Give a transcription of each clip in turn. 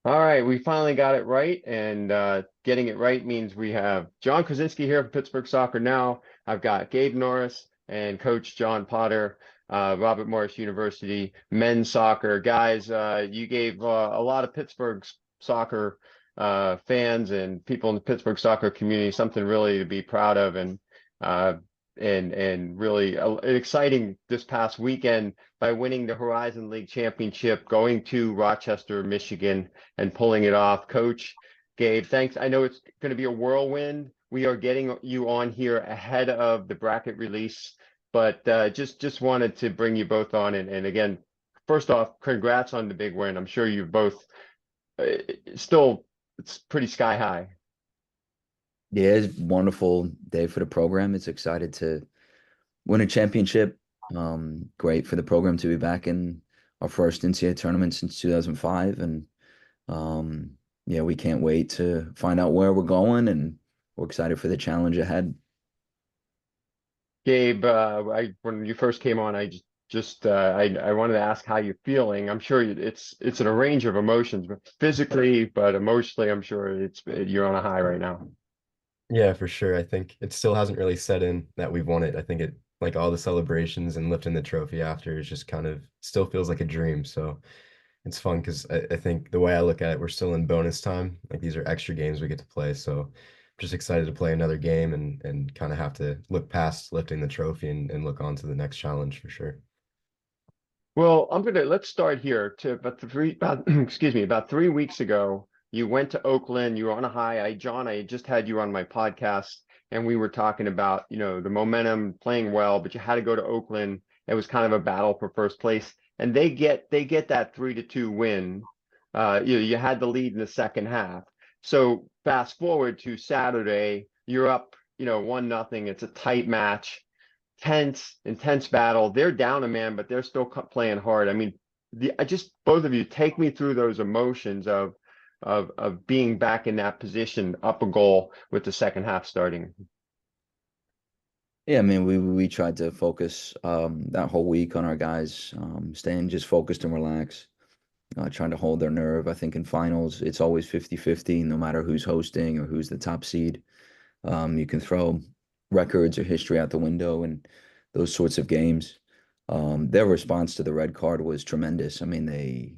All right, we finally got it right, and getting it right means we have John Krysinsky here from Pittsburgh Soccer Now. I've got Gabe Norris and Coach John Potter, Robert Morris University men's soccer. Guys, you gave a lot of Pittsburgh's soccer fans and people in the Pittsburgh soccer community something really to be proud of, uh, and really exciting this past weekend by winning the Horizon League Championship, going to Rochester, Michigan, and pulling it off. Coach Gabe, thanks. I know it's going to be a whirlwind. We are getting you on here ahead of the bracket release, but just wanted to bring you both on. And again, first off, congrats on the big win. I'm sure you both still, it's pretty sky high. Yeah, it's a wonderful day for the program. It's excited to win a championship. Great for the program to be back in our first NCAA tournament since 2005. And yeah, we can't wait to find out where we're going, and we're excited for the challenge ahead. Gabe, when you first came on, I wanted to ask how you're feeling. I'm sure it's in a range of emotions, but physically, but emotionally, I'm sure you're on a high right now. Yeah, for sure. I think it still hasn't really set in that we've won it. I think it, like all the celebrations and lifting the trophy after, is just kind of still feels like a dream. So it's fun because I think the way I look at it, we're still in bonus time. Like these are extra games we get to play. So I'm just excited to play another game and kind of have to look past lifting the trophy and look on to the next challenge for sure. Well, let's start here to excuse me, about 3 weeks ago, you went to Oakland, you were on a high. John, I just had you on my podcast and we were talking about, the momentum playing well, but you had to go to Oakland. It was kind of a battle for first place. And they get that 3-2 win. You had the lead in the second half. So fast forward to Saturday, you're up, 1-0. It's a tight match, intense battle. They're down a man, but they're still playing hard. I mean, I just both of you take me through those emotions of being back in that position, up a goal with the second half starting. Yeah, I mean, we tried to focus that whole week on our guys, staying just focused and relaxed, trying to hold their nerve. I think in finals, it's always 50-50, no matter who's hosting or who's the top seed. You can throw records or history out the window and those sorts of games. Their response to the red card was tremendous. I mean, they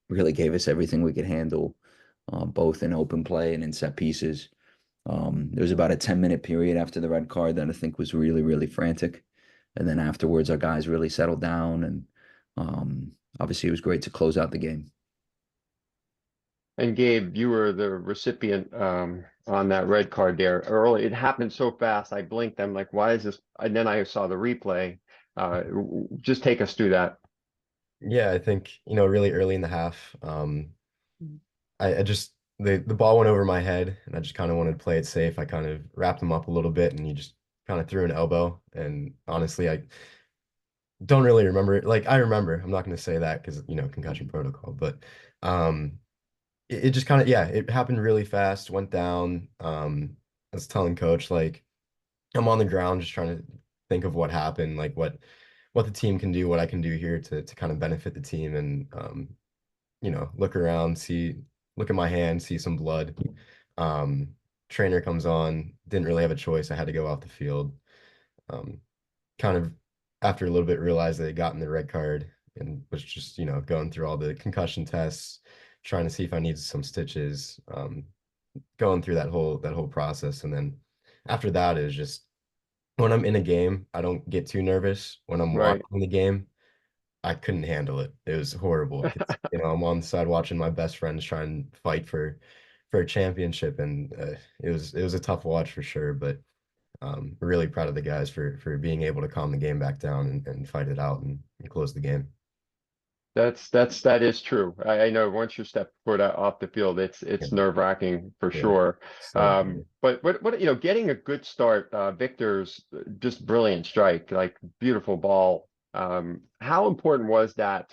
really gave us everything we could handle, both in open play and in set pieces. There was about a 10-minute period after the red card that I think was really, really frantic. And then afterwards, our guys really settled down. And obviously, it was great to close out the game. And Gabe, you were the recipient on that red card there early. It happened so fast. I blinked. I'm like, why is this? And then I saw the replay. Just take us through that. Yeah, I think, really early in the half, I just the ball went over my head and I just kind of wanted to play it safe. I kind of wrapped him up a little bit and he just kind of threw an elbow. And honestly, I don't really remember it. Like I remember, I'm not going to say that because, concussion protocol, but it just kind of, yeah, it happened really fast, went down. I was telling coach, like, I'm on the ground just trying to think of what happened, like what the team can do, what I can do here to kind of benefit the team and look around, look at my hand, see some blood. Um, Trainer comes on, didn't really have a choice. I had to go off the field. Um, Kind of after a little bit realized that they gotten the red card and was just, going through all the concussion tests, trying to see if I needed some stitches, going through that whole process. And then after that is just when I'm in a game, I don't get too nervous. When I'm Right. watching the game, I couldn't handle it. It was horrible. 'Cause, I'm on the side watching my best friends try and fight for a championship, and it was a tough watch for sure. But really proud of the guys for being able to calm the game back down and fight it out and close the game. That is true. I know once you step foot off the field, Yeah, it's nerve-wracking for yeah. sure. So But what getting a good start, Victor's just brilliant strike, like beautiful ball. How important was that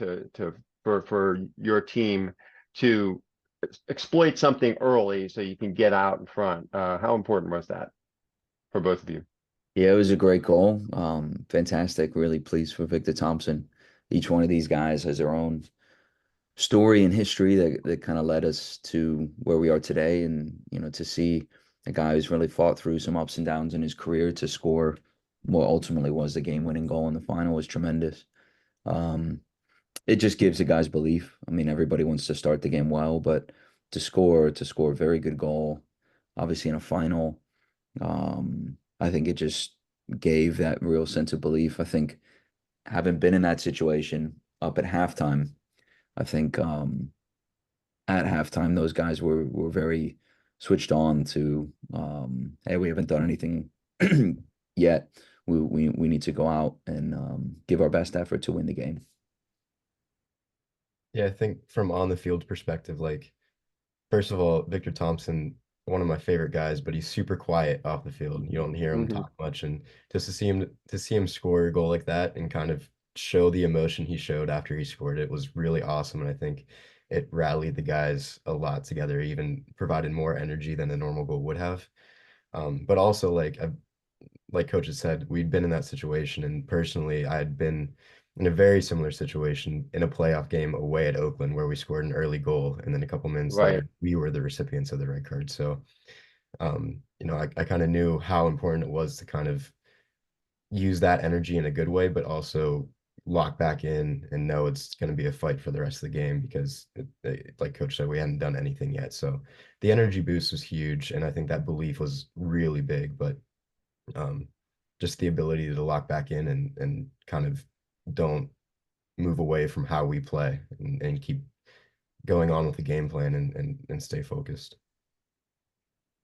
for your team to exploit something early so you can get out in front? How important was that for both of you? Yeah, it was a great goal. Fantastic. Really pleased for Victor Thompson. Each one of these guys has their own story and history that kind of led us to where we are today. And, to see a guy who's really fought through some ups and downs in his career to score what ultimately was the game-winning goal in the final was tremendous. Um, it just gives the guys belief. I mean, everybody wants to start the game well, but to score a very good goal, obviously in a final, I think it just gave that real sense of belief. I think having been in that situation up at halftime, I think at halftime those guys were very switched on to hey, we haven't done anything yet. We need to go out and give our best effort to win the game. Yeah, I think from on the field perspective, like first of all, Victor Thompson, one of my favorite guys, but he's super quiet off the field. You don't hear him Hmm. talk much, and just to see him score a goal like that and kind of show the emotion he showed after he scored it was really awesome. And I think it rallied the guys a lot together, even provided more energy than a normal goal would have. But also like Coach had said, we'd been in that situation, and personally, I had been in a very similar situation in a playoff game away at Oakland where we scored an early goal, and then a couple minutes Right. later, we were the recipients of the red card. So, I kind of knew how important it was to kind of use that energy in a good way, but also lock back in and know it's going to be a fight for the rest of the game because, like Coach said, we hadn't done anything yet. So the energy boost was huge, and I think that belief was really big. But um, just the ability to lock back in and kind of don't move away from how we play and keep going on with the game plan and stay focused.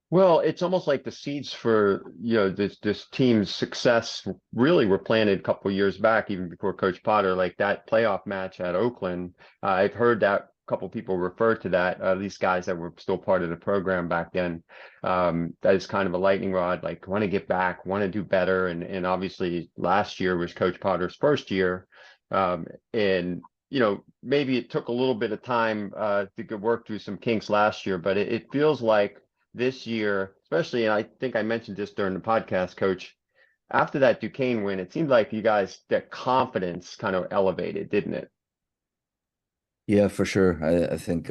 Well, it's almost like the seeds for, this team's success really were planted a couple of years back, even before Coach Potter, like that playoff match at Oakland. I've heard that a couple of people refer to that, at least guys that were still part of the program back then. That is kind of a lightning rod, like want to get back, want to do better. And obviously last year was Coach Potter's first year. And maybe it took a little bit of time to work through some kinks last year, but it feels like this year, especially, and I think I mentioned this during the podcast, Coach, after that Duquesne win, it seemed like you guys, that confidence kind of elevated, didn't it? Yeah, for sure. I think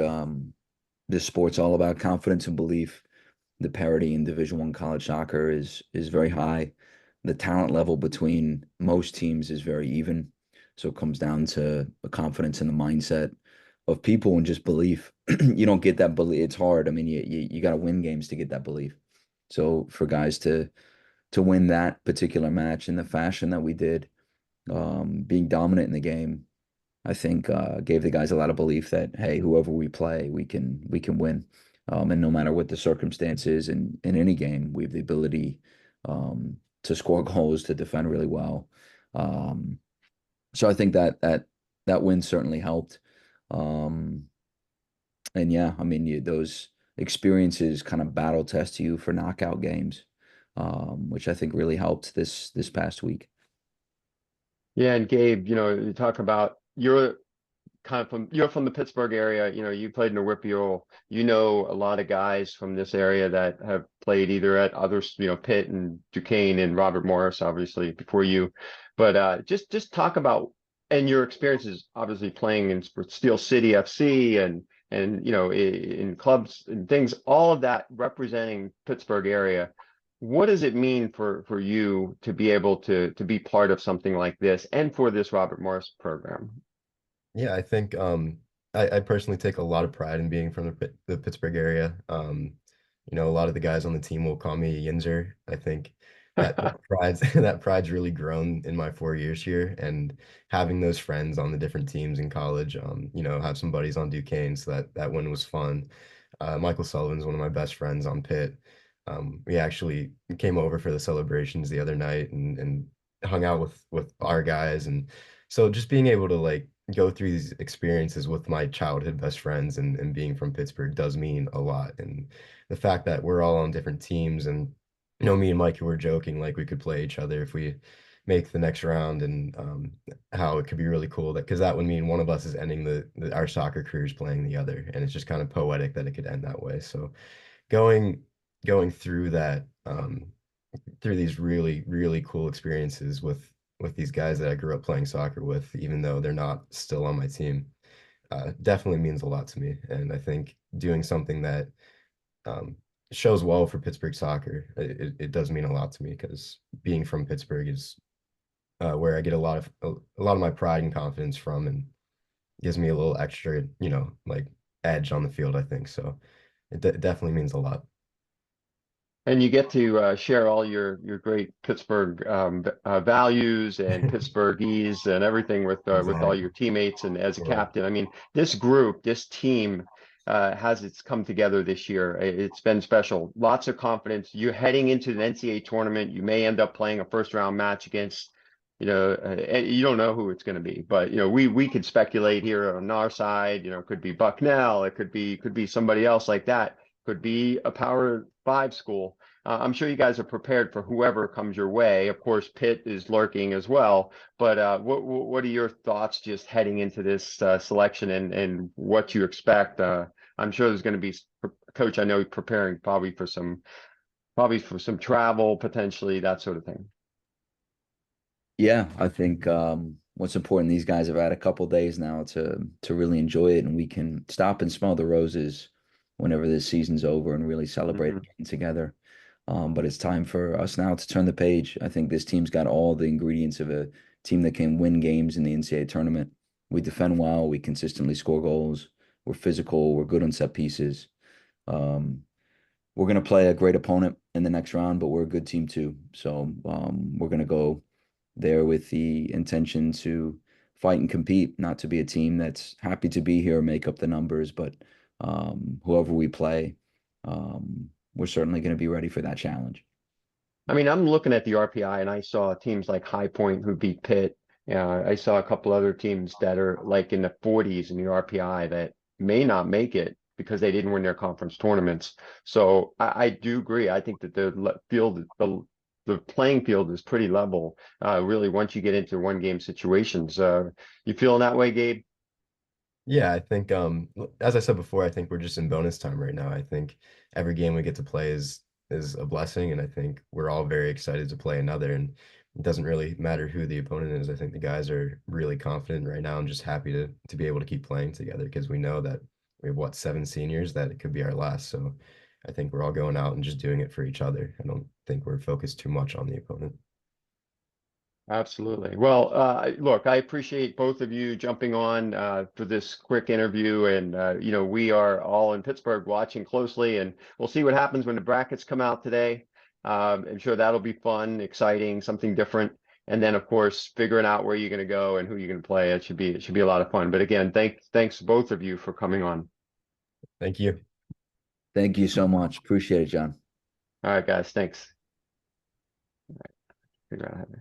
this sport's all about confidence and belief. The parity in Division I college soccer is very high. The talent level between most teams is very even. So it comes down to the confidence and the mindset of people and just belief. You don't get that belief. It's hard. I mean, you got to win games to get that belief. So for guys to win that particular match in the fashion that we did, being dominant in the game, I think gave the guys a lot of belief that, hey, whoever we play, we can win. And no matter what the circumstances in any game, we have the ability to score goals, to defend really well. Um, so I think that win certainly helped. Um, and yeah, I mean, those experiences kind of battle test you for knockout games, which I think really helped this past week. Yeah, and Gabe, you talk about you're from the Pittsburgh area, you played in the Whippeal, a lot of guys from this area that have played either at others, Pitt and Duquesne and Robert Morris, obviously before you. But just talk about and your experiences obviously playing in Steel City FC and in clubs and things, all of that representing Pittsburgh area. What does it mean for you to be able to be part of something like this and for this Robert Morris program? Yeah, I think I personally take a lot of pride in being from the Pittsburgh area. A lot of the guys on the team will call me Yinzer. I think that pride's that pride's really grown in my 4 years here, and having those friends on the different teams in college. Have some buddies on Duquesne, so that win was fun. Michael Sullivan's one of my best friends on Pitt. We actually came over for the celebrations the other night and hung out with our guys, and so just being able to like go through these experiences with my childhood best friends and being from Pittsburgh does mean a lot. And the fact that we're all on different teams and me and Mikey were joking like we could play each other if we make the next round, and how it could be really cool that because that would mean one of us is ending our soccer careers playing the other, and it's just kind of poetic that it could end that way. So going going through that through these really really cool experiences with these guys that I grew up playing soccer with, even though they're not still on my team. definitely means a lot to me. And I think doing something that um, shows well for Pittsburgh soccer, it does mean a lot to me because being from Pittsburgh is where I get a lot of my pride and confidence from, and gives me a little extra, like edge on the field, I think. So it definitely means a lot. And you get to share all your great Pittsburgh values and Pittsburghese and everything with all Exactly. your teammates and as a Yeah. captain. I mean, this group, this team has its come together this year. It's been special. Lots of confidence. You're heading into the NCAA tournament. You may end up playing a first round match against, and you don't know who it's going to be, but we could speculate here on our side. It could be Bucknell. It could be somebody else like that. Could be a Power 5 school. I'm sure you guys are prepared for whoever comes your way. Of course, Pitt is lurking as well. But what are your thoughts just heading into this selection and what you expect? I'm sure there's going to be, Coach, I know you're preparing probably for some travel, potentially, that sort of thing. Yeah, I think what's important, these guys have had a couple days now to really enjoy it, and we can stop and smell the roses whenever this season's over and really celebrate Mhm. being together. But it's time for us now to turn the page. I think this team's got all the ingredients of a team that can win games in the NCAA tournament. We defend well, we consistently score goals, we're physical, we're good on set pieces. Um, we're going to play a great opponent in the next round, but we're a good team too. So we're going to go there with the intention to fight and compete, not to be a team that's happy to be here, make up the numbers, but whoever we play, we're certainly going to be ready for that challenge. I mean, I'm looking at the RPI and I saw teams like High Point who beat Pitt. I saw a couple other teams that are like in the 40s in the RPI that may not make it because they didn't win their conference tournaments. So I do agree. I think that the playing field is pretty level. Really, once you get into one game situations, you feeling that way, Gabe? Yeah, I think as I said before, I think we're just in bonus time right now. I think every game we get to play is a blessing, and I think we're all very excited to play another. And it doesn't really matter who the opponent is. I think the guys are really confident right now and just happy to be able to keep playing together because we know that we have what, 7 seniors, that it could be our last. So I think we're all going out and just doing it for each other. I don't think we're focused too much on the opponent. Absolutely. Well, look, I appreciate both of you jumping on for this quick interview. And, we are all in Pittsburgh watching closely, and we'll see what happens when the brackets come out today. I'm sure that'll be fun, exciting, something different. And then, of course, figuring out where you're going to go and who you're going to play. It should be a lot of fun. But again, thanks both of you for coming on. Thank you. Thank you so much. Appreciate it, John. All right, guys. Thanks. All right. Figure out how to